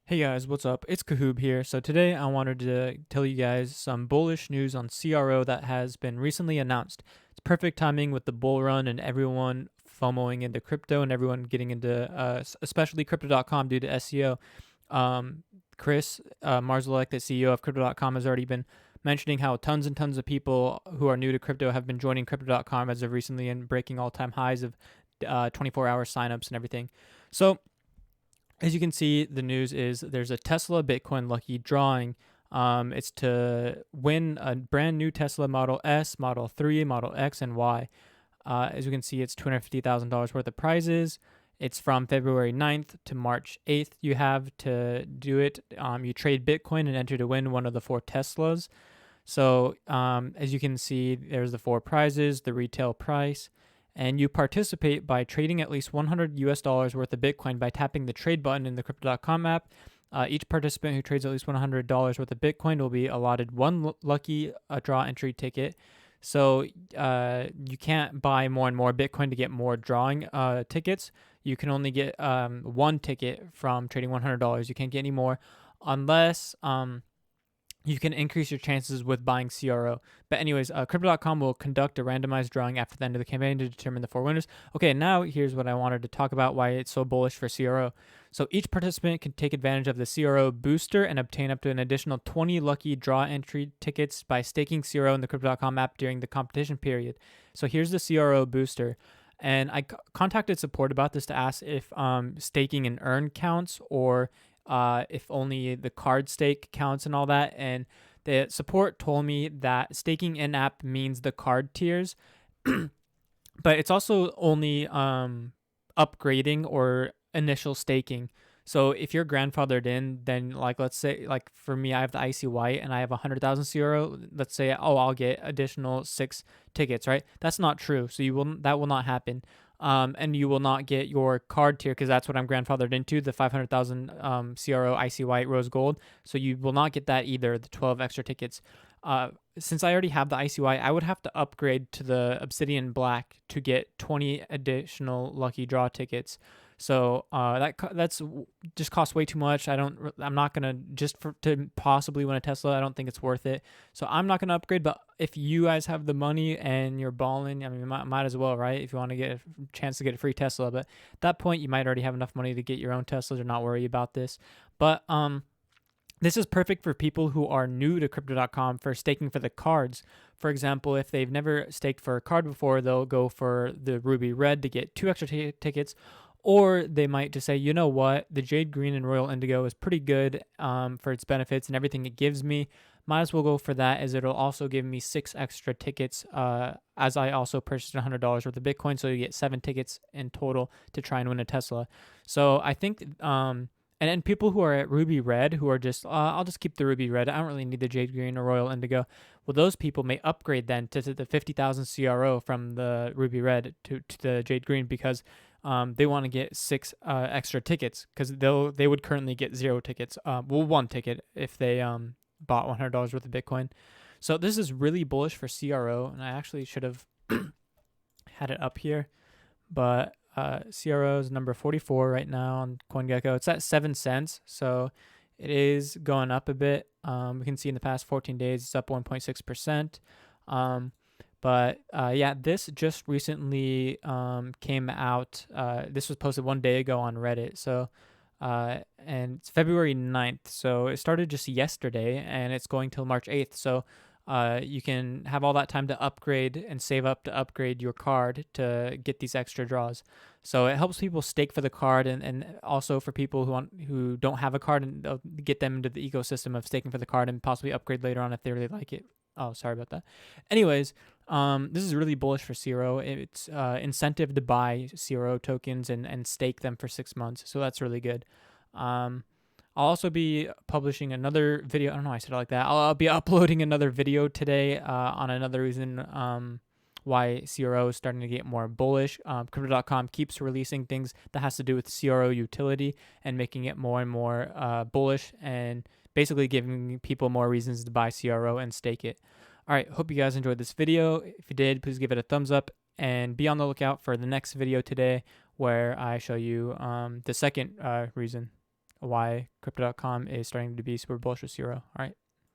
Hey guys, what's up? It's Kahoob here. So today I wanted to tell you guys some bullish news on CRO that has been recently announced. It's perfect timing with the bull run and everyone FOMOing into crypto and everyone getting into, especially Crypto.com due to SEO. Chris Marszalek, the CEO of Crypto.com, has already been mentioning how tons and tons of people who are new to crypto have been joining Crypto.com as of recently and breaking all-time highs of 24-hour signups and everything. So as you can see, the news is there's a Tesla Bitcoin lucky drawing. It's to win a brand new Tesla Model S, Model 3, Model X, and Y. As you can see, it's $250,000 worth of prizes. It's from February 9th to March 8th. You have to do it. You trade Bitcoin and enter to win one of the 4 Teslas. So as you can see, there's the 4 prizes, the retail price, and you participate by trading at least $100 worth of Bitcoin by tapping the trade button in the Crypto.com app. Each participant who trades at least $100 worth of Bitcoin will be allotted one lucky draw entry ticket. So you can't buy more and more Bitcoin to get more drawing tickets. You can only get one ticket from trading $100. You can't get any more unless you can increase your chances with buying CRO. But anyways, Crypto.com will conduct a randomized drawing after the end of the campaign to determine the 4 winners. Okay, now here's what I wanted to talk about, why it's so bullish for CRO. So each participant can take advantage of the CRO booster and obtain up to an additional 20 lucky draw entry tickets by staking CRO in the Crypto.com app during the competition period. So here's the CRO booster. And I contacted support about this to ask if staking and earn counts, or if only the card stake counts and all that. And the support told me that staking in app means the card tiers, but it's also only upgrading or initial staking. So if you're grandfathered in, then like let's say like for me, I have the IC White and I have 100,000 CRO. Let's say I'll get additional 6 tickets, right? That's not true. So that will not happen. And you will not get your card tier because that's what I'm grandfathered into, the 500,000 CRO IC White Rose Gold. So you will not get that either, the 12 extra tickets. Since I already have the ICY, I would have to upgrade to the Obsidian Black to get 20 additional lucky draw tickets. So that's just costs way too much. I'm not gonna to possibly win a Tesla. I don't think it's worth it. So I'm not gonna upgrade. But if you guys have the money and you're balling, I mean, might as well, right? If you want to get a chance to get a free Tesla, but at that point you might already have enough money to get your own Teslas or not worry about this. But this is perfect for people who are new to Crypto.com for staking for the cards. For example, if they've never staked for a card before, they'll go for the Ruby Red to get 2 extra tickets. Or they might just say, you know what, the Jade Green and Royal Indigo is pretty good for its benefits and everything it gives me. Might as well go for that, as it'll also give me 6 extra tickets, as I also purchased $100 worth of Bitcoin. So you get 7 tickets in total to try and win a Tesla. So I think and then people who are at Ruby Red, who are just, I'll just keep the Ruby Red. I don't really need the Jade Green or Royal Indigo. Well, those people may upgrade then to the 50,000 CRO from the Ruby Red to the Jade Green, because they want to get 6 extra tickets, because they would currently get 0 tickets. 1 ticket if they bought $100 worth of Bitcoin. So this is really bullish for CRO, and I actually should have had it up here, but CRO is number 44 right now on CoinGecko. It's at 7 cents, so it is going up a bit. We can see in the past 14 days it's up 1.6%. But yeah, this just recently came out. This was posted 1 day ago on Reddit. So and it's February 9th. So it started just yesterday, and it's going till March 8th. So you can have all that time to upgrade and save up to upgrade your card to get these extra draws. So it helps people stake for the card, and also for people who don't have a card, and they'll get them into the ecosystem of staking for the card and possibly upgrade later on if they really like it. Oh, sorry about that. Anyways, this is really bullish for CRO. It's incentive to buy CRO tokens and stake them for 6 months. So that's really good. I'll also be publishing another video. I don't know why I said it like that. I'll be uploading another video today on another reason why CRO is starting to get more bullish. Crypto.com keeps releasing things that has to do with CRO utility and making it more and more bullish, and basically giving people more reasons to buy CRO and stake it. All right, hope you guys enjoyed this video. If you did, please give it a thumbs up, and be on the lookout for the next video today where I show you the second reason why Crypto.com is starting to be super bullish with CRO. All right.